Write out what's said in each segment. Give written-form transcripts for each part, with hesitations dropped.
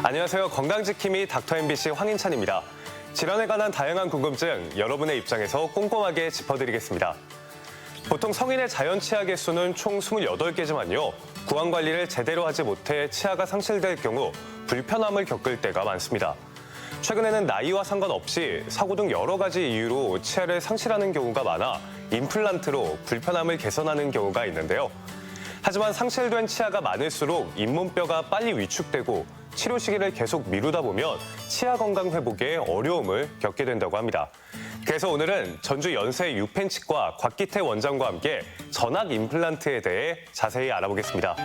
안녕하세요. 건강지킴이 닥터 MBC 황인찬입니다. 질환에 관한 다양한 궁금증 여러분의 입장에서 꼼꼼하게 짚어드리겠습니다. 보통 성인의 자연 치아 개수는 총 28개지만요. 구강 관리를 제대로 하지 못해 치아가 상실될 경우 불편함을 겪을 때가 많습니다. 최근에는 나이와 상관없이 사고 등 여러 가지 이유로 치아를 상실하는 경우가 많아 임플란트로 불편함을 개선하는 경우가 있는데요. 하지만 상실된 치아가 많을수록 잇몸뼈가 빨리 위축되고 치료 시기를 계속 미루다 보면 치아 건강 회복에 어려움을 겪게 된다고 합니다. 그래서 오늘은 전주 연세 6펜치과 곽기태 원장과 함께 전악 임플란트에 대해 자세히 알아보겠습니다.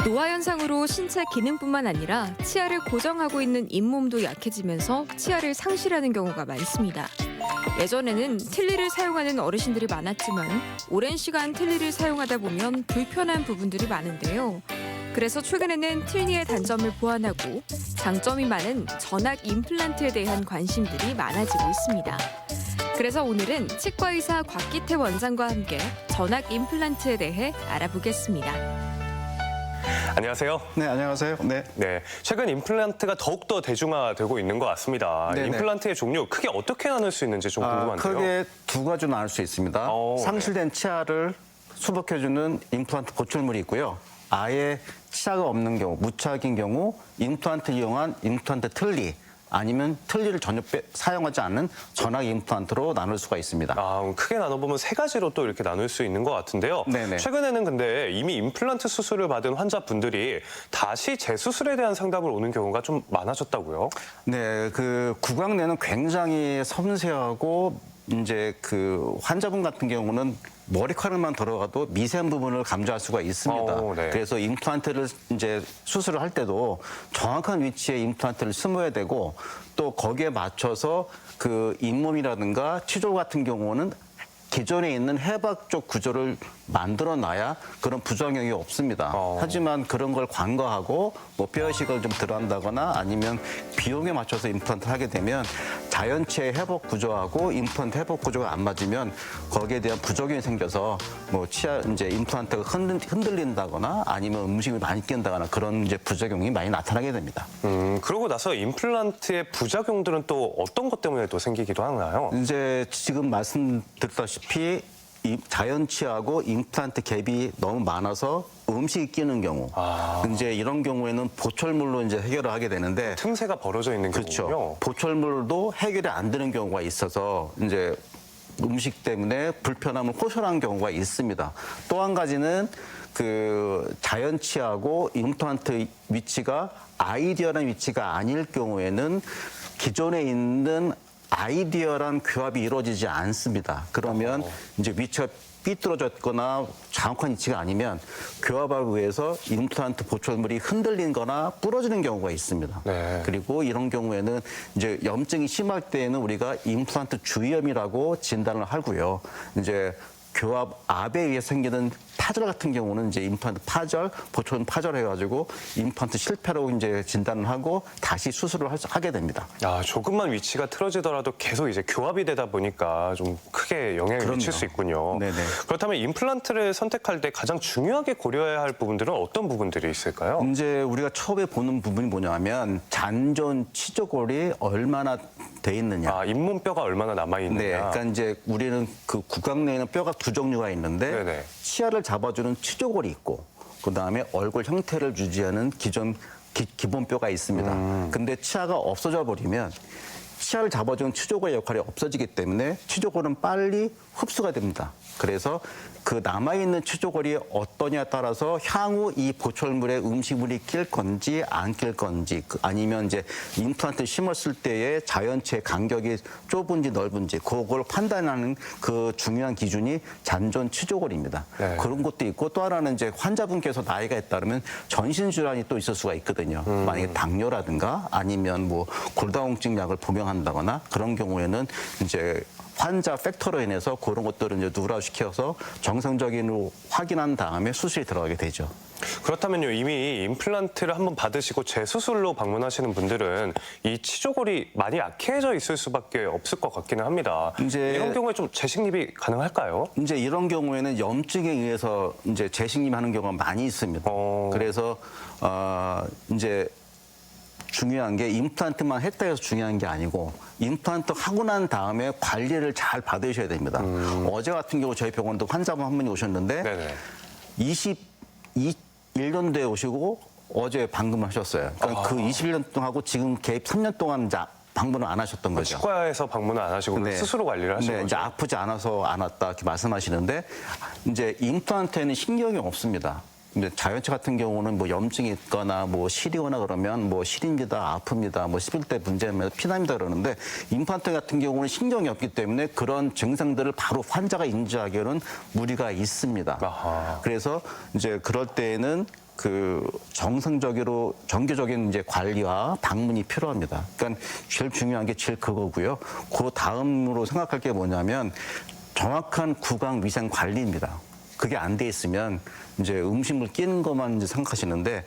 노화 현상으로 신체 기능뿐만 아니라 치아를 고정하고 있는 잇몸도 약해지면서 치아를 상실하는 경우가 많습니다. 예전에는 틀니를 사용하는 어르신들이 많았지만 오랜 시간 틀니를 사용하다 보면 불편한 부분들이 많은데요. 그래서 최근에는 틀니의 단점을 보완하고 장점이 많은 전악 임플란트에 대한 관심들이 많아지고 있습니다. 그래서 오늘은 치과의사 곽기태 원장과 함께 전악 임플란트에 대해 알아보겠습니다. 안녕하세요. 네, 안녕하세요. 네. 네, 최근 임플란트가 더욱더 대중화되고 있는 것 같습니다. 네네. 임플란트의 종류 크게 어떻게 나눌 수 있는지 좀 궁금한데요. 크게 두 가지로 나눌 수 있습니다. 상실된 치아를 수복해주는 임플란트 보철물이 있고요. 아예 치아가 없는 경우, 무치아인 경우 임플란트 이용한 임플란트 틀니, 아니면 틀니를 전혀 사용하지 않는 전악 임플란트로 나눌 수가 있습니다. 크게 나눠보면 세 가지로 또 이렇게 나눌 수 있는 것 같은데요. 네네. 최근에는 근데 이미 임플란트 수술을 받은 환자분들이 다시 재수술에 대한 상담을 오는 경우가 좀 많아졌다고요? 네, 그 구강내는 굉장히 섬세하고 이제 그 환자분 같은 경우는 머리카락만 들어가도 미세한 부분을 감지할 수가 있습니다. 네. 그래서 임플란트를 이제 수술을 할 때도 정확한 위치에 임플란트를 심어야 되고 또 거기에 맞춰서 그 잇몸이라든가 치조 같은 경우는 기존에 있는 해박 쪽 구조를 만들어놔야 그런 부작용이 없습니다. 하지만 그런 걸 간과하고 뭐 뼈이식을 좀 들어간다거나 아니면 비용에 맞춰서 임플란트를 하게 되면 자연치의 회복 구조하고 임플란트 회복 구조가 안 맞으면 거기에 대한 부작용이 생겨서 뭐 치아 이제 임플란트가 흔들린다거나 아니면 음식을 많이 낀다거나 그런 이제 부작용이 많이 나타나게 됩니다. 그러고 나서 임플란트의 부작용들은 또 어떤 것 때문에 또 생기기도 하나요? 이제 지금 말씀드렸다시피 이 자연치하고 임플란트 갭이 너무 많아서 음식이 끼는 경우, 이제 이런 경우에는 보철물로 이제 해결을 하게 되는데 틈새가 벌어져 있는 그렇죠. 경우군요. 보철물도 해결이 안 되는 경우가 있어서 이제 음식 때문에 불편함을 호소하는 경우가 있습니다. 또 한 가지는 그 자연치하고 임플란트 위치가 아이디어한 위치가 아닐 경우에는 기존에 있는 아이디어란 교합이 이루어지지 않습니다. 그러면 이제 위치가 삐뚤어졌거나 정확한 위치가 아니면 교합을 위해서 임플란트 보철물이 흔들리거나 부러지는 경우가 있습니다. 네. 그리고 이런 경우에는 이제 염증이 심할 때에는 우리가 임플란트 주위염이라고 진단을 하고요. 이제 교합 압에 의해 생기는 파절 같은 경우는 이제 임플란트 파절, 보철 파절해가지고 임플란트 실패로 이제 진단을 하고 다시 수술을 하게 됩니다. 조금만 위치가 틀어지더라도 계속 이제 교합이 되다 보니까 좀 크게 영향을 미칠 수 있군요. 네네. 그렇다면 임플란트를 선택할 때 가장 중요하게 고려해야 할 부분들은 어떤 부분들이 있을까요? 이제 우리가 처음에 보는 부분이 뭐냐면 잔존 치조골이 얼마나 돼 있느냐. 잇몸뼈가 얼마나 남아 있느냐. 네, 그러니까 이제 우리는 그 구강내에는 뼈가 두 종류가 있는데 네네. 치아를 잡아주는 치조골이 있고 그 다음에 얼굴 형태를 유지하는 기본 뼈가 있습니다. 근데 치아가 없어져 버리면 치아를 잡아주는 치조골의 역할이 없어지기 때문에 치조골은 빨리 흡수가 됩니다. 그래서 그 남아있는 치조골이 어떠냐에 따라서 향후 이 보철물에 음식물이 낄 건지 안 낄 건지 아니면 이제 임플란트 심었을 때의 자연체 간격이 좁은지 넓은지 그걸 판단하는 그 중요한 기준이 잔존 치조골입니다. 네. 그런 것도 있고 또 하나는 이제 환자분께서 나이가 있다면 전신질환이 또 있을 수가 있거든요. 만약에 당뇨라든가 아니면 뭐 골다공증 약을 복용한다거나 그런 경우에는 이제 환자 팩터로 인해서 그런 것들을 이제 누그라우 시켜서 정상적인으로 확인한 다음에 수술이 들어가게 되죠. 그렇다면요, 이미 임플란트를 한번 받으시고 재수술로 방문하시는 분들은 이 치조골이 많이 약해져 있을 수밖에 없을 것 같기는 합니다. 이제 이런 경우에 좀 재식립이 가능할까요? 이제 이런 경우에는 염증에 의해서 이제 재식림하는 경우가 많이 있습니다. 그래서 이제 중요한 게 임플란트만 했다 해서 중요한 게 아니고 임플란트 하고 난 다음에 관리를 잘 받으셔야 됩니다. 어제 같은 경우 저희 병원도 환자분 한 분이 오셨는데 네네. 21년도에 오시고 어제 방금을 하셨어요. 그러니까 그 21년 동안 하고 지금 개입 3년 동안 이제 방문을 안 하셨던 거죠. 치과에서 방문을 안 하시고 네. 스스로 관리를 하시는 네, 거죠. 이제 아프지 않아서 안 왔다 이렇게 말씀하시는데 이제 임플란트에는 신경이 없습니다. 근데 자연치 같은 경우는 뭐 염증이 있거나 뭐 시리거나 그러면 뭐 시립니다, 아픕니다, 뭐 씹을 때 문제면 피납니다 그러는데 임플란트 같은 경우는 신경이 없기 때문에 그런 증상들을 바로 환자가 인지하기에는 무리가 있습니다. 아하. 그래서 이제 그럴 때에는 그 정상적으로 정기적인 이제 관리와 방문이 필요합니다. 그러니까 제일 중요한 게 제일 그거고요. 그 다음으로 생각할 게 뭐냐면 정확한 구강 위생 관리입니다. 그게 안 돼 있으면 이제 음식물 끼는 것만 이제 생각하시는데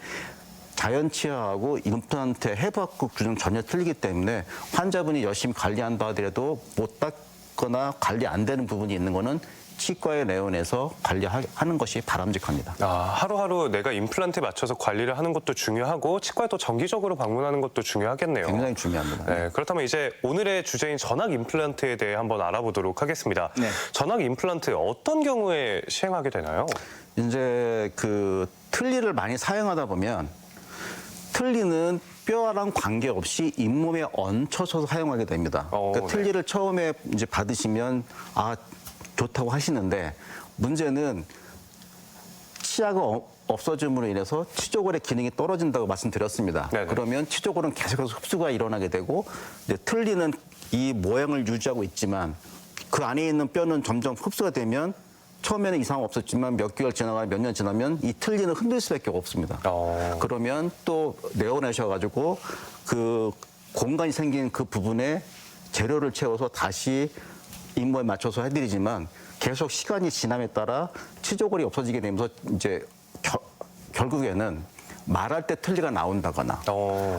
자연 치아하고 임플란트의 해부학적 기준은 전혀 틀리기 때문에 환자분이 열심히 관리한다 하더라도 못 닦거나 관리 안 되는 부분이 있는 거는 치과에 내원해서 관리하는 것이 바람직합니다. 하루하루 내가 임플란트에 맞춰서 관리를 하는 것도 중요하고 치과에 또 정기적으로 방문하는 것도 중요하겠네요. 굉장히 중요합니다. 네, 그렇다면 이제 오늘의 주제인 전악 임플란트에 대해 한번 알아보도록 하겠습니다. 네. 전악 임플란트 어떤 경우에 시행하게 되나요? 이제 그 틀니를 많이 사용하다 보면 틀니는 뼈랑 관계없이 잇몸에 얹혀서 사용하게 됩니다. 그러니까 네. 틀니를 처음에 이제 받으시면 좋다고 하시는데 문제는 치아가 없어짐으로 인해서 치조골의 기능이 떨어진다고 말씀드렸습니다. 네네. 그러면 치조골은 계속해서 흡수가 일어나게 되고 이제 틀니는 이 모양을 유지하고 있지만 그 안에 있는 뼈는 점점 흡수가 되면 처음에는 이상 없었지만 몇 개월 지나가 몇 년 지나면 이 틀니는 흔들 수밖에 없습니다. 그러면 또 내어내셔가지고 그 공간이 생긴 그 부분에 재료를 채워서 다시 잇몸에 맞춰서 해드리지만 계속 시간이 지남에 따라 치조골이 없어지게 되면서 이제 결국에는 말할 때 틀니가 나온다거나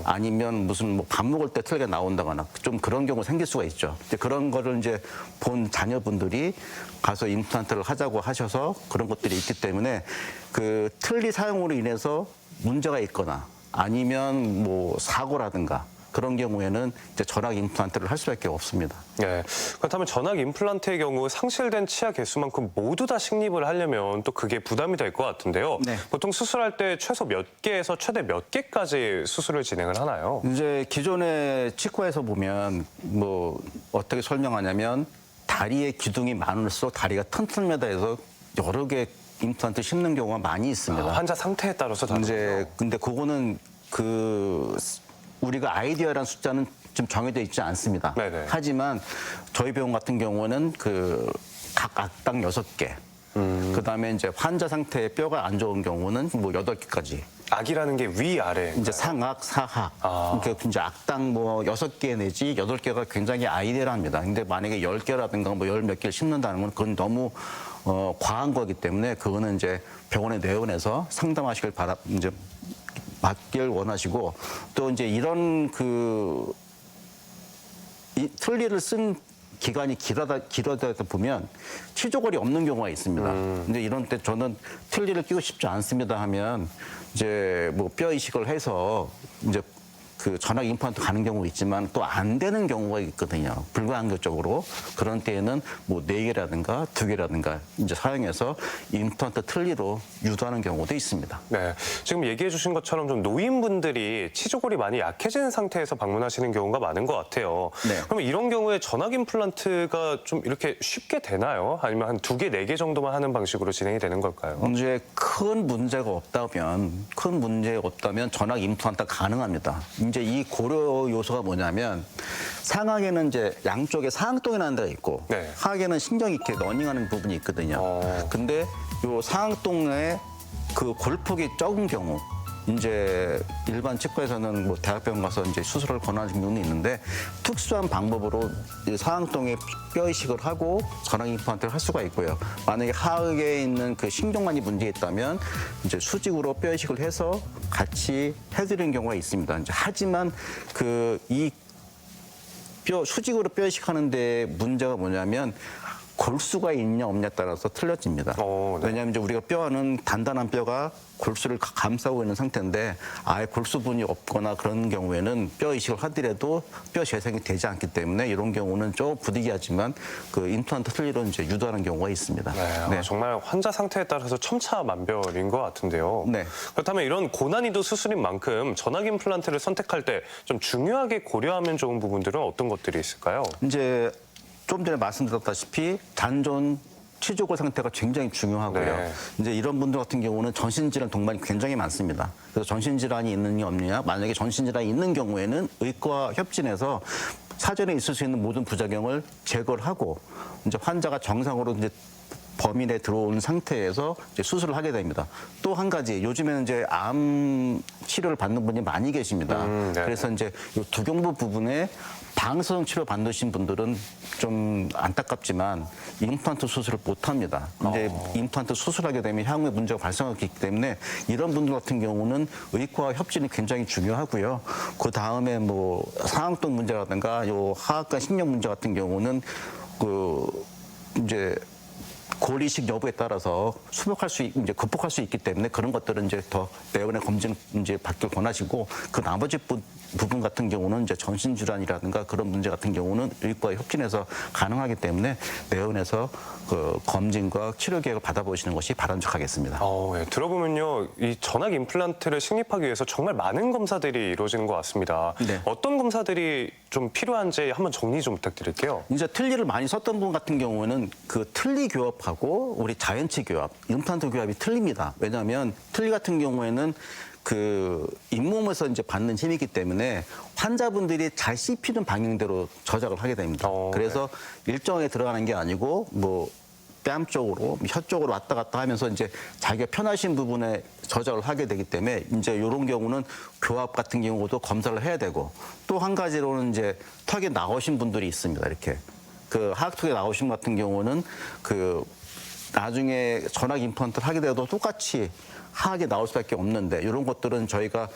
아니면 무슨 뭐 밥 먹을 때 틀니가 나온다거나 좀 그런 경우 생길 수가 있죠. 이제 그런 거를 이제 본 자녀분들이 가서 임플란트를 하자고 하셔서 그런 것들이 있기 때문에 그 틀니 사용으로 인해서 문제가 있거나 아니면 뭐 사고라든가 그런 경우에는 이제 전악 임플란트를 할 수밖에 없습니다. 네. 그렇다면 전악 임플란트의 경우 상실된 치아 개수만큼 모두 다 식립을 하려면 또 그게 부담이 될 것 같은데요. 네. 보통 수술할 때 최소 몇 개에서 최대 몇 개까지 수술을 진행을 하나요? 이제 기존의 치과에서 보면 뭐 어떻게 설명하냐면 다리의 기둥이 많을수록 다리가 튼튼하다 해서 여러 개 임플란트 심는 경우가 많이 있습니다. 환자 상태에 따라서 다르군요. 이제 근데 그거는 우리가 아이디어라는 숫자는 지금 정해져 있지 않습니다. 네네. 하지만 저희 병원 같은 경우는 각 악당 6개. 그다음에 이제 환자 상태에 뼈가 안 좋은 경우는 뭐 8개까지. 악이라는 게 위아래. 이제 상악, 사악. 그러니까 이제 악당 뭐 6개 내지 8개가 굉장히 아이디어랍니다. 근데 만약에 10개라든가 뭐 10몇 개를 심는다는 건 그건 너무 과한 거기 때문에 그거는 이제 병원에 내원해서 상담하시길 이제 맞길 원하시고 또 이제 이런 이 틀니를 쓴 기간이 길어다 보면 치조골이 없는 경우가 있습니다. 근데 이런 때 저는 틀니를 끼고 싶지 않습니다 하면 이제 뭐 뼈 이식을 해서 이제 그 전악 임플란트 가는 경우 있지만 또 안 되는 경우가 있거든요. 불가항력적으로 그런 때에는 뭐 4개라든가 2개라든가 이제 사용해서 임플란트 틀니로 유도하는 경우도 있습니다. 네, 지금 얘기해 주신 것처럼 좀 노인분들이 치조골이 많이 약해진 상태에서 방문하시는 경우가 많은 것 같아요. 네. 그럼 이런 경우에 전악 임플란트가 좀 이렇게 쉽게 되나요? 아니면 한 2개, 4개 정도만 하는 방식으로 진행이 되는 걸까요? 이제 큰 문제가 없다면 전악 임플란트가 가능합니다. 이제 이 고려 요소가 뭐냐면 상악에는 이제 양쪽에 상악동이라는 데가 있고 네. 하악에는 신경이 이렇게 러닝하는 부분이 있거든요. 근데 요 상악동에 그 골폭이 적은 경우 이제 일반 치과에서는 뭐 대학병원 가서 이제 수술을 권하는 경우는 있는데 특수한 방법으로 이제 상악동에 뼈 이식을 하고 전학 임플란트를 할 수가 있고요. 만약에 하악에 있는 그 신경관이 문제 있다면 이제 수직으로 뼈 이식을 해서 같이 해드리는 경우가 있습니다. 이제 하지만 그 이 수직으로 뼈 이식하는데 문제가 뭐냐면 골수가 있냐 없냐에 따라서 틀려집니다. 네. 왜냐하면 이제 우리가 뼈는 단단한 뼈가 골수를 감싸고 있는 상태인데 아예 골수분이 없거나 그런 경우에는 뼈 이식을 하더라도 뼈 재생이 되지 않기 때문에 이런 경우는 좀 부득이하지만 그 임플란트 틀리로 이제 유도하는 경우가 있습니다. 네, 정말 환자 상태에 따라서 천차만별인 것 같은데요. 네. 그렇다면 이런 고난이도 수술인 만큼 전학 임플란트를 선택할 때 좀 중요하게 고려하면 좋은 부분들은 어떤 것들이 있을까요? 이제 좀 전에 말씀드렸다시피 잔존 치조골 상태가 굉장히 중요하고요. 네. 이제 이런 분들 같은 경우는 전신질환 동반이 굉장히 많습니다. 그래서 전신질환이 있느냐 없느냐, 만약에 전신질환이 있는 경우에는 의과 협진해서 사전에 있을 수 있는 모든 부작용을 제거를 하고 이제 환자가 정상으로 이제 범위 내에 들어온 상태에서 이제 수술을 하게 됩니다. 또 한 가지, 요즘에는 이제 암 치료를 받는 분이 많이 계십니다. 네. 그래서 이제 이 두경부 부분에 방사성 치료 받으신 분들은 좀 안타깝지만 임플란트 수술을 못 합니다. 이제 임플란트 수술하게 되면 향후에 문제가 발생하기 때문에 이런 분들 같은 경우는 의과 협진이 굉장히 중요하고요. 그 다음에 뭐 상악동 문제라든가 요 하악관 신경 문제 같은 경우는 그 이제 골이식 여부에 따라서 이제 극복할 수 있기 때문에 그런 것들은 이제 더 내원의 검진 이제 받길 권하시고 그 나머지 부분 같은 경우는 이제 전신질환이라든가 그런 문제 같은 경우는 의과 협진해서 가능하기 때문에 내원에서 그 검진과 치료 계획을 받아보시는 것이 바람직하겠습니다. 예. 들어보면요, 이 전학 임플란트를 식립하기 위해서 정말 많은 검사들이 이루어지는 것 같습니다. 네. 어떤 검사들이 좀 필요한지 한번 정리 좀 부탁드릴게요. 이제 틀니를 많이 썼던 분 같은 경우에는 그 틀니 교합하고 우리 자연치 교합, 임플란트 교합이 틀립니다. 왜냐하면 틀니 같은 경우에는 그 잇몸에서 이제 받는 힘이기 때문에 환자분들이 잘 씹히는 방향대로 저작을 하게 됩니다. 그래서 일정하게 들어가는 게 아니고 뭐 뺨 쪽으로, 혀 쪽으로 왔다 갔다 하면서 이제 자기가 편하신 부분에 저작을 하게 되기 때문에 이제 이런 경우는 교합 같은 경우도 검사를 해야 되고 또 한 가지로는 이제 턱에 나오신 분들이 있습니다. 이렇게 그 하악턱에 나오신 분 같은 경우는 그 나중에 전학 임플란트를 하게 되어도 똑같이 하악에 나올 수밖에 없는데 이런 것들은 저희가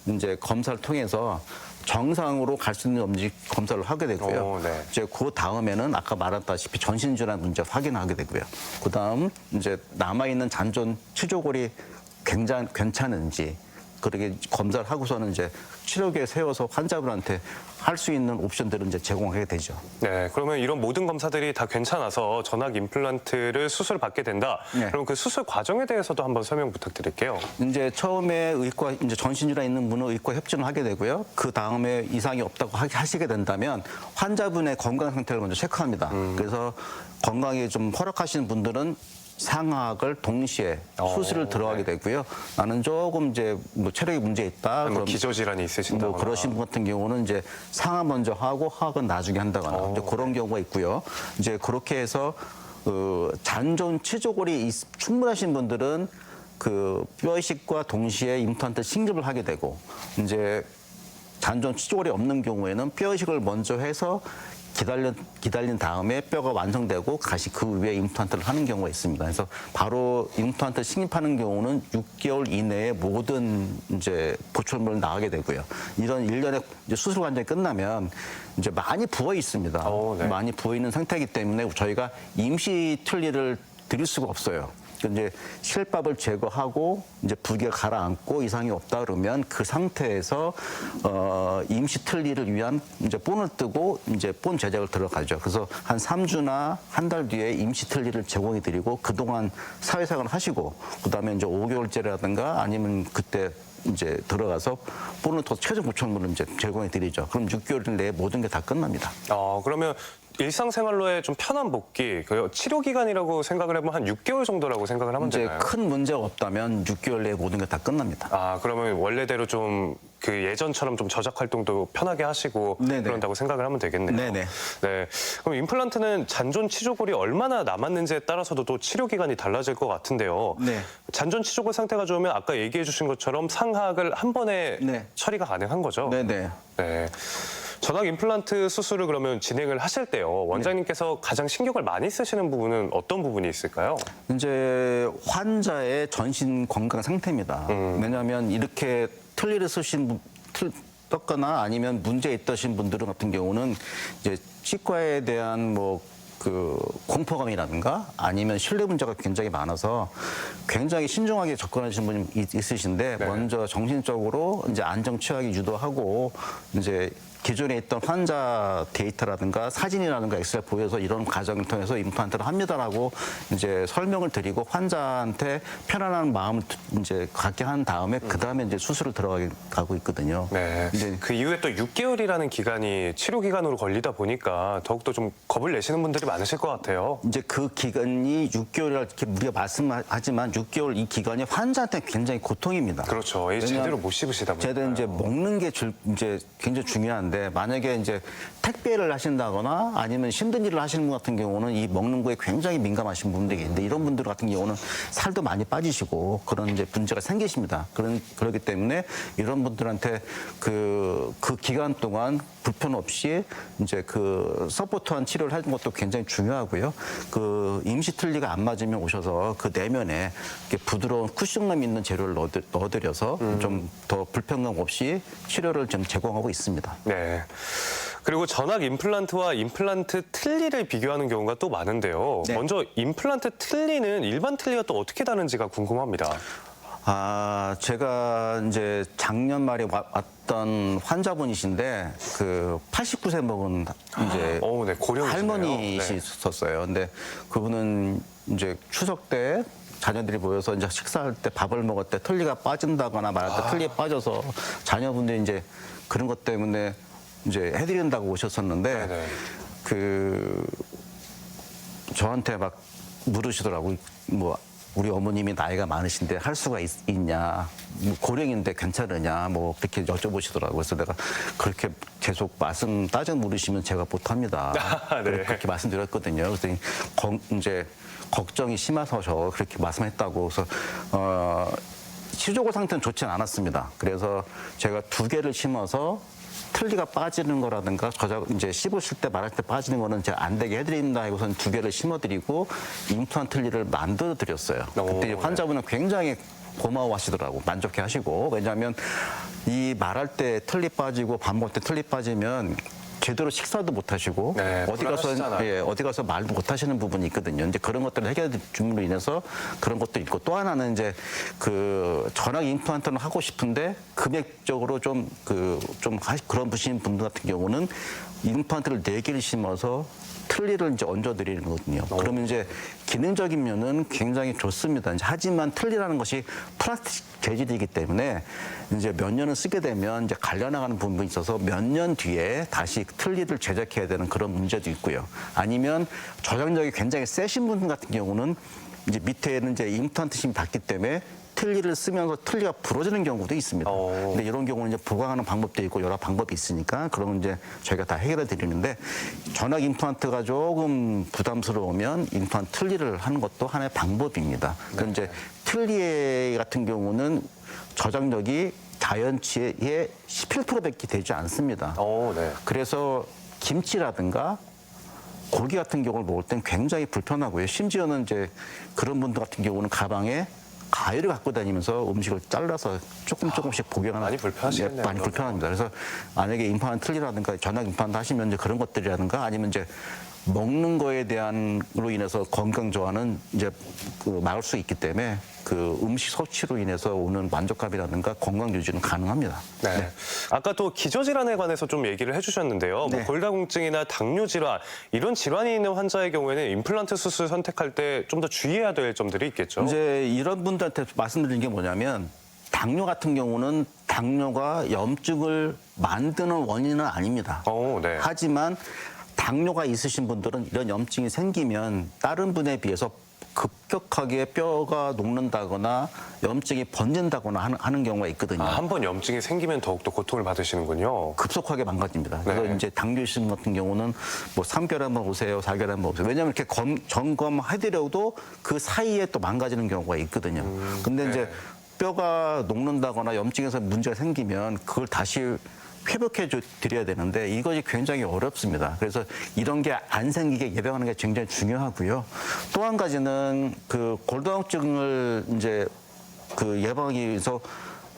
이제 검사를 통해서 정상으로 갈 수 있는 엄지 검사를 하게 되고요. 네. 이제 그 다음에는 아까 말했다시피 전신질환 문제 확인하게 되고요. 그 다음 이제 남아 있는 잔존 치조골이 괜찮은지 그렇게 검사를 하고서는 이제 치료계획 세워서 환자분한테 할 수 있는 옵션들을 이제 제공하게 되죠. 네, 그러면 이런 모든 검사들이 다 괜찮아서 전학 임플란트를 수술 받게 된다. 네. 그럼 그 수술 과정에 대해서도 한번 설명 부탁드릴게요. 이제 처음에 의과 이제 전신질환 있는 분은 의과 협진을 하게 되고요. 그 다음에 이상이 없다고 하시게 된다면 환자분의 건강 상태를 먼저 체크합니다. 그래서 건강이 좀 허락하시는 분들은 상하악을 동시에 수술을 들어가게 되고요. 나는 조금 이제 뭐 체력에 문제 있다. 뭐 기저질환이 있으신다거나. 뭐 그러신 분 같은 경우는 이제 상하 먼저 하고 하악은 나중에 한다거나 이제 그런 경우가 있고요. 이제 그렇게 해서 잔존 치조골이 충분하신 분들은 그 뼈이식과 동시에 임플란트 식립을 하게 되고 이제 잔존 치조골이 없는 경우에는 뼈이식을 먼저 해서 기다린 다음에 뼈가 완성되고 다시 그 위에 임플란트를 하는 경우가 있습니다. 그래서 바로 임플란트 식립하는 경우는 6개월 이내에 모든 이제 보철물을 나가게 되고요. 이런 일련의 이제 수술 과정이 끝나면 이제 많이 부어 있습니다. 네. 많이 부어 있는 상태이기 때문에 저희가 임시 틀니를 드릴 수가 없어요. 이제 실밥을 제거하고 이제 부기가 가라앉고 이상이 없다 그러면 그 상태에서 임시 틀니를 위한 이제 본을 뜨고 이제 본 제작을 들어가죠. 그래서 한 3주나 한 달 뒤에 임시 틀니를 제공해 드리고 그동안 사회생활을 하시고 그다음에 이제 5개월째라든가 아니면 그때 이제 들어가서 본을 더 최종 보충물을 이제 제공해 드리죠. 그럼 6개월 내에 모든 게 다 끝납니다. 그러면 일상생활로의 좀 편한 복귀, 그 치료 기간이라고 생각을 해보면 한 6개월 정도라고 생각을 하면 이제 되나요? 큰 문제가 없다면 6개월 내에 모든 게 다 끝납니다. 아, 그러면 원래대로 좀 그 예전처럼 좀 저작 활동도 편하게 하시고 네네. 그런다고 생각을 하면 되겠네요. 네네. 네. 그럼 임플란트는 잔존 치조골이 얼마나 남았는지에 따라서도 또 치료 기간이 달라질 것 같은데요. 네. 잔존 치조골 상태가 좋으면 아까 얘기해 주신 것처럼 상하악을 한 번에 네. 처리가 가능한 거죠? 네네. 네. 전악 임플란트 수술을 그러면 진행을 하실 때요. 원장님께서 가장 신경을 많이 쓰시는 부분은 어떤 부분이 있을까요? 이제 환자의 전신 건강 상태입니다. 왜냐하면 이렇게 틀니를 쓰신 떴거나 아니면 문제 있으신 분들은 같은 경우는 이제 치과에 대한 뭐 그 공포감이라든가 아니면 신뢰 문제가 굉장히 많아서 굉장히 신중하게 접근하시는 분이 있으신데 네. 먼저 정신적으로 이제 안정 취하게 유도하고 이제 기존에 있던 환자 데이터라든가 사진이라든가 엑셀 보여서 이런 과정을 통해서 임플란트를 합니다라고 이제 설명을 드리고 환자한테 편안한 마음을 이제 갖게 한 다음에 그 다음에 이제 수술을 들어가고 있거든요. 네. 이제 그 이후에 또 6개월이라는 기간이 치료 기간으로 걸리다 보니까 더욱더 좀 겁을 내시는 분들이 많으실 것 같아요. 이제 그 기간이 6개월이라 이렇게 우리가 말씀하지만 6개월 이 기간이 환자한테 굉장히 고통입니다. 그렇죠. 이 제대로 못 씹으시다 보니까. 제대로 이제 먹는 게 이제 굉장히 중요한데 만약에 이제 택배를 하신다거나 아니면 힘든 일을 하시는 분 같은 경우는 이 먹는 거에 굉장히 민감하신 분들이 있는데 이런 분들 같은 경우는 살도 많이 빠지시고 그런 이제 문제가 생기십니다. 그렇기 때문에 이런 분들한테 그 기간 동안 불편 없이 이제 그 서포트한 치료를 하는 것도 굉장히 중요하고요. 그 임시 틀니가 안 맞으면 오셔서 그 내면에 이렇게 부드러운 쿠션감 있는 재료를 넣어드려서 좀 더 불편감 없이 치료를 좀 제공하고 있습니다. 네. 그리고 전악 임플란트와 임플란트 틀니를 비교하는 경우가 또 많은데요. 네. 먼저 임플란트 틀니는 일반 틀니와 또 어떻게 다른지가 궁금합니다. 아, 제가 이제 작년 말에 왔던 환자분이신데 그 89세 먹은 이제 네, 고령이시네요. 할머니셨어요. 근데 그분은 이제 추석 때 자녀들이 모여서 이제 식사할 때 밥을 먹을 때 틀니가 빠진다거나 말할 때 틀니에 빠져서 자녀분들이 이제 그런 것 때문에 이제 해드린다고 오셨었는데 네네. 그 저한테 막 물으시더라고. 뭐 우리 어머님이 나이가 많으신데 할 수가 있냐, 뭐 고령인데 괜찮으냐, 뭐 그렇게 여쭤보시더라고요. 그래서 내가 그렇게 계속 말씀 따져 물으시면 제가 못합니다. 네. 그렇게 말씀드렸거든요. 그랬더니 이제 걱정이 심해서 그렇게 말씀했다고. 그래서 치조골 상태는 좋지는 않았습니다. 그래서 제가 2개를 심어서 틀니가 빠지는 거라든가 이제 씹으실 때 말할 때 빠지는 거는 제가 안 되게 해드린다 하고선 2개를 심어드리고 임플란트 틀니를 만들어드렸어요. 그때 이제 환자분은 굉장히 고마워하시더라고. 만족해하시고. 왜냐하면 이 말할 때 틀니 빠지고 밥 먹을 때 틀니 빠지면 제대로 식사도 못 하시고 네, 어디 가서 말도 못 하시는 부분이 있거든요. 이제 그런 것들을 해결해 줌으로 인해서 그런 것도 있고 또 하나는 이제 그 전악 임플란트는 하고 싶은데 금액적으로 그런 부신 분들 같은 경우는 임플란트를 4개를 심어서 틀니를 이제 얹어드리는 거거든요. 그러면 이제 기능적인 면은 굉장히 좋습니다. 이제 하지만 틀니라는 것이 플라스틱 재질이기 때문에 이제 몇 년을 쓰게 되면 이제 갈려나가는 부분이 있어서 몇 년 뒤에 다시 틀니를 제작해야 되는 그런 문제도 있고요. 아니면 저장력이 굉장히 세신 분 같은 경우는 이제 밑에는 이제 임플란트 심이 닿기 때문에 틀니를 쓰면서 틀니가 부러지는 경우도 있습니다. 근데 이런 경우는 이제 보강하는 방법도 있고 여러 방법이 있으니까 그런 이제 저희가 다 해결해 드리는데 전악 임플란트가 조금 부담스러우면 임플란트 틀니를 하는 것도 하나의 방법입니다. 그럼 이제 틀니 같은 경우는 저장력이 자연치의 11%밖에 되지 않습니다. 네. 그래서 김치라든가 고기 같은 경우를 먹을 땐 굉장히 불편하고요. 심지어는 이제 그런 분들 같은 경우는 가방에 가위를 갖고 다니면서 음식을 잘라서 조금씩 복용하는 많이 불편하시겠네요. 많이 불편합니다. 그래서 만약에 임플란트 틀니라든가 전악 임플란트 하시면 이제 그런 것들이라든가 아니면 이제 먹는 거에 대한로 인해서 건강 저하는 이제 막을 수 있기 때문에 그 음식 섭취로 인해서 오는 만족감이라든가 건강 유지는 가능합니다. 네. 아까 또 기저질환에 관해서 좀 얘기를 해주셨는데요. 네. 뭐 골다공증이나 당뇨 질환 이런 질환이 있는 환자의 경우에는 임플란트 수술 선택할 때 좀 더 주의해야 될 점들이 있겠죠. 이제 이런 분들한테 말씀드리는 게 뭐냐면 당뇨 같은 경우는 당뇨가 염증을 만드는 원인은 아닙니다. 네. 하지만 당뇨가 있으신 분들은 이런 염증이 생기면 다른 분에 비해서 급격하게 뼈가 녹는다거나 염증이 번진다거나 하는 경우가 있거든요. 한 번 염증이 생기면 더욱더 고통을 받으시는군요. 급속하게 망가집니다. 그래서 네. 이제 당뇨신 같은 경우는 뭐 3개월에 한 번 오세요, 4개월에 한 번 오세요. 왜냐하면 이렇게 점검해드려도 그 사이에 또 망가지는 경우가 있거든요. 근데 이제 뼈가 녹는다거나 염증에서 문제가 생기면 그걸 다시 회복해 드려야 되는데 이것이 굉장히 어렵습니다. 그래서 이런 게 안 생기게 예방하는 게 굉장히 중요하고요. 또 한 가지는 그 골다공증을 이제 그 예방하기 위해서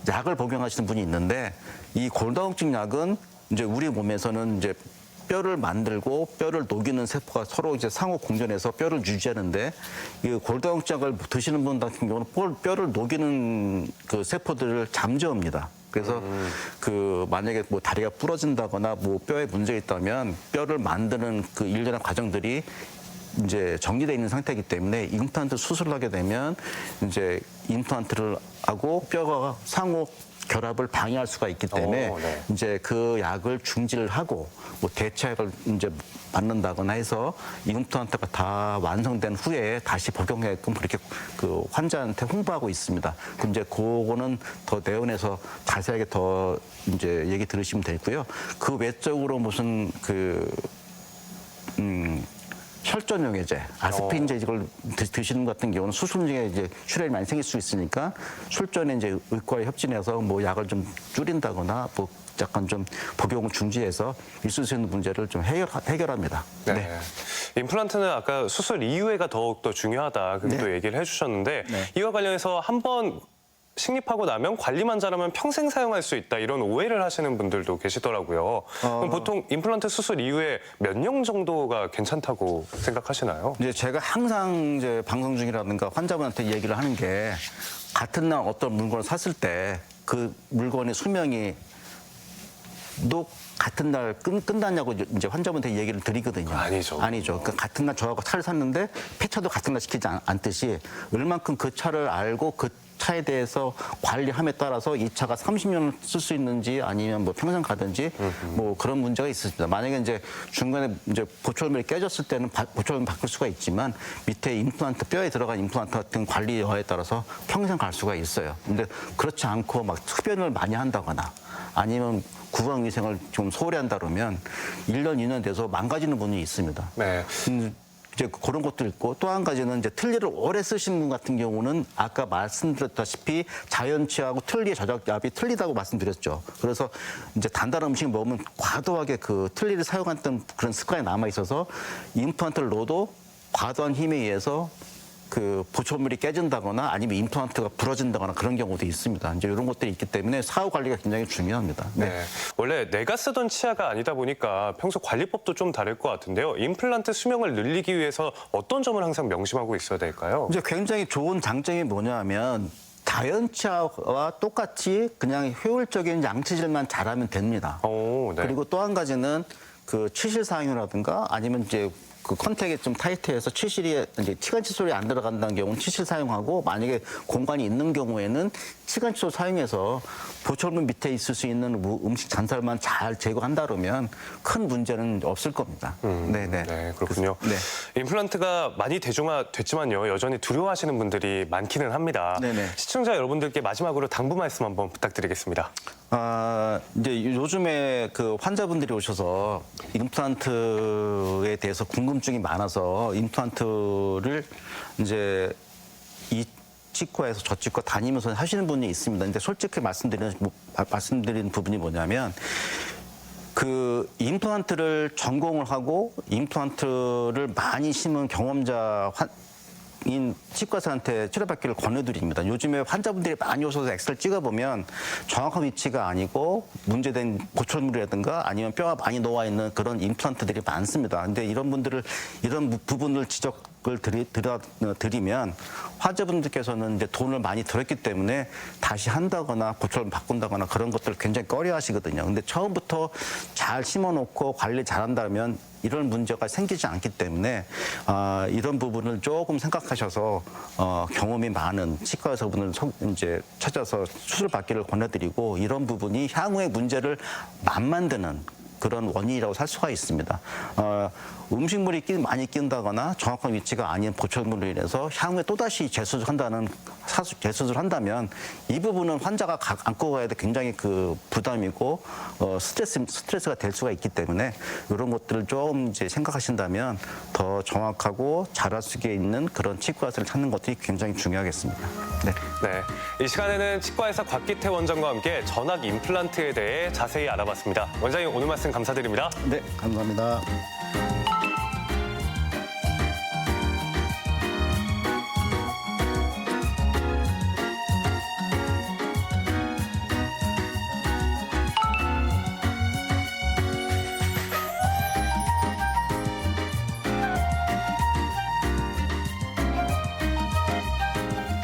약을 복용하시는 분이 있는데 이 골다공증 약은 이제 우리 몸에서는 이제 뼈를 만들고 뼈를 녹이는 세포가 서로 이제 상호 공존해서 뼈를 유지하는데 이 골다공증 약을 드시는 분 같은 경우는 뼈를 녹이는 그 세포들을 잠재웁니다. 그래서 그 만약에 뭐 다리가 부러진다거나 뭐 뼈에 문제가 있다면 뼈를 만드는 그 일련의 과정들이 이제 정리되어 있는 상태이기 때문에 임플란트 수술을 하게 되면 이제 임플란트를 하고 뼈가 상호 결합을 방해할 수가 있기 때문에 네. 이제 그 약을 중지를 하고 뭐 대체약을 이제 맞는다거나 해서 임플란트가 다 완성된 후에 다시 복용하게끔 그렇게 그 환자한테 홍보하고 있습니다. 그럼 이제 그거는 더 내원해서 자세하게 더 이제 얘기 들으시면 되고요. 그 외적으로 무슨 혈전용해제, 아스피린제 이걸 드시는 것 같은 경우는 수술 중에 이제 출혈이 많이 생길 수 있으니까 술전에 이제 의과에 협진해서 뭐 약을 좀 줄인다거나 뭐 약간 좀 복용을 중지해서 있을 수 있는 문제를 좀 해결합니다. 네. 임플란트는 아까 수술 이후에가 더욱더 중요하다. 그렇게 또 얘기를 해주셨는데 이와 관련해서 한번 식립하고 나면 관리만 잘하면 평생 사용할 수 있다 이런 오해를 하시는 분들도 계시더라고요. 그럼 보통 임플란트 수술 이후에 몇 년 정도가 괜찮다고 생각하시나요? 이제 제가 항상 이제 방송 중이라든가 환자분한테 얘기를 하는 게 같은 날 어떤 물건을 샀을 때 그 물건의 수명이 같은 날 끝났냐고 이제 환자분한테 얘기를 드리거든요. 아니죠. 그러니까 같은 날 저하고 차를 샀는데 폐차도 같은 날 시키지 않듯이 얼만큼 그 차를 알고 그 차에 대해서 관리함에 따라서 이 차가 30년을 쓸 수 있는지 아니면 뭐 평생 가든지 뭐 그런 문제가 있습니다. 만약에 이제 중간에 이제 보철물이 깨졌을 때는 보철물 바꿀 수가 있지만 밑에 임플란트 뼈에 들어간 임플란트 같은 관리 여하에 따라서 평생 갈 수가 있어요. 근데 그렇지 않고 막 흡연을 많이 한다거나 아니면 구강위생을 좀 소홀히 한다 그러면 1년, 2년 돼서 망가지는 분이 있습니다. 네. 이제 그런 것도 있고 또 한 가지는 이제 틀니를 오래 쓰신 분 같은 경우는 아까 말씀드렸다시피 자연치하고 틀니의 저작압이 틀리다고 말씀드렸죠. 그래서 이제 단단한 음식 먹으면 과도하게 그 틀니를 사용했던 그런 습관이 남아 있어서 임플란트를 넣어도 과도한 힘에 의해서 그 보철물이 깨진다거나 아니면 임플란트가 부러진다거나 그런 경우도 있습니다. 이제 이런 것들이 있기 때문에 사후 관리가 굉장히 중요합니다. 네. 원래 내가 쓰던 치아가 아니다 보니까 평소 관리법도 좀 다를 것 같은데요. 임플란트 수명을 늘리기 위해서 어떤 점을 항상 명심하고 있어야 될까요? 이제 굉장히 좋은 장점이 뭐냐면 자연 치아와 똑같이 그냥 효율적인 양치질만 잘하면 됩니다. 오, 네. 그리고 또 한 가지는 그 치실 사용이라든가 아니면 이제 그 컨택이 좀 타이트해서 치실이 이제 치간 칫솔이 안 들어간다는 경우는 치실 사용하고 만약에 공간이 있는 경우에는 치간 칫솔 사용해서 보철물 밑에 있을 수 있는 음식 잔살만 잘 제거한다 그러면 큰 문제는 없을 겁니다. 네네. 네, 그렇군요. 네. 임플란트가 많이 대중화됐지만요. 여전히 두려워하시는 분들이 많기는 합니다. 네네. 시청자 여러분들께 마지막으로 당부 말씀 한번 부탁드리겠습니다. 이제 요즘에 그 환자분들이 오셔서 임플란트에 대해서 궁금증이 많아서 임플란트를 이제 이 치과에서 저 치과 다니면서 하시는 분이 있습니다. 근데 솔직히 말씀드리는 부분이 뭐냐면 그 임플란트를 전공을 하고 임플란트를 많이 심은 경험자 치과의사한테 치료받기를 권해드립니다. 요즘에 환자분들이 많이 오셔서 엑스를 찍어보면 정확한 위치가 아니고 문제된 보철물이라든가 아니면 뼈가 많이 녹아 있는 그런 임플란트들이 많습니다. 근데 이런 부분을 지적을 드리면 환자분들께서는 이제 돈을 많이 들었기 때문에 다시 한다거나 보철물 바꾼다거나 그런 것들을 굉장히 꺼려하시거든요. 근데 처음부터 잘 심어놓고 관리 잘한다면 이런 문제가 생기지 않기 때문에 이런 부분을 조금 생각하셔서 경험이 많은 치과 의사분을 이제 찾아서 수술 받기를 권해드리고 이런 부분이 향후의 문제를 안 만드는 그런 원인이라고 살 수가 있습니다. 음식물이 많이 낀다거나 정확한 위치가 아닌 보철물로 인해서 향후에 또다시 재수술한다면 이 부분은 환자가 안고 가야 돼 굉장히 그 부담이고 스트레스가 될 수가 있기 때문에 이런 것들을 좀 이제 생각하신다면 더 정확하고 잘할 수 있는 그런 치과 의사를 찾는 것들이 굉장히 중요하겠습니다. 네. 네, 이 시간에는 치과의사 곽기태 원장과 함께 전학 임플란트에 대해 자세히 알아봤습니다. 원장님 오늘 말씀 감사드립니다. 네, 감사합니다.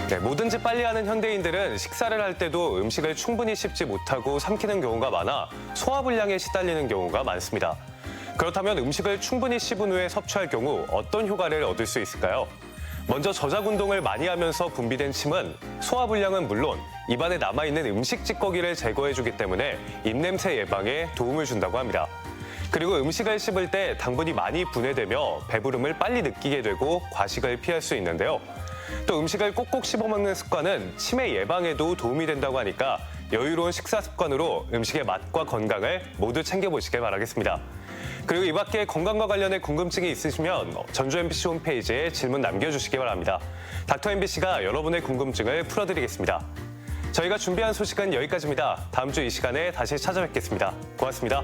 네, 뭐든지 빨리 하는 현대인들은 식사를 할 때도 음식을 충분히 씹지 못하고 삼키는 경우가 많아 소화불량에 시달리는 경우가 많습니다. 그렇다면 음식을 충분히 씹은 후에 섭취할 경우 어떤 효과를 얻을 수 있을까요? 먼저 저작 운동을 많이 하면서 분비된 침은 소화불량은 물론 입안에 남아있는 음식 찌꺼기를 제거해주기 때문에 입냄새 예방에 도움을 준다고 합니다. 그리고 음식을 씹을 때 당분이 많이 분해되며 배부름을 빨리 느끼게 되고 과식을 피할 수 있는데요. 또 음식을 꼭꼭 씹어먹는 습관은 치매 예방에도 도움이 된다고 하니까 여유로운 식사 습관으로 음식의 맛과 건강을 모두 챙겨보시길 바라겠습니다. 그리고 이 밖에 건강과 관련해 궁금증이 있으시면 전주 MBC 홈페이지에 질문 남겨주시기 바랍니다. 닥터 MBC가 여러분의 궁금증을 풀어드리겠습니다. 저희가 준비한 소식은 여기까지입니다. 다음 주 이 시간에 다시 찾아뵙겠습니다. 고맙습니다.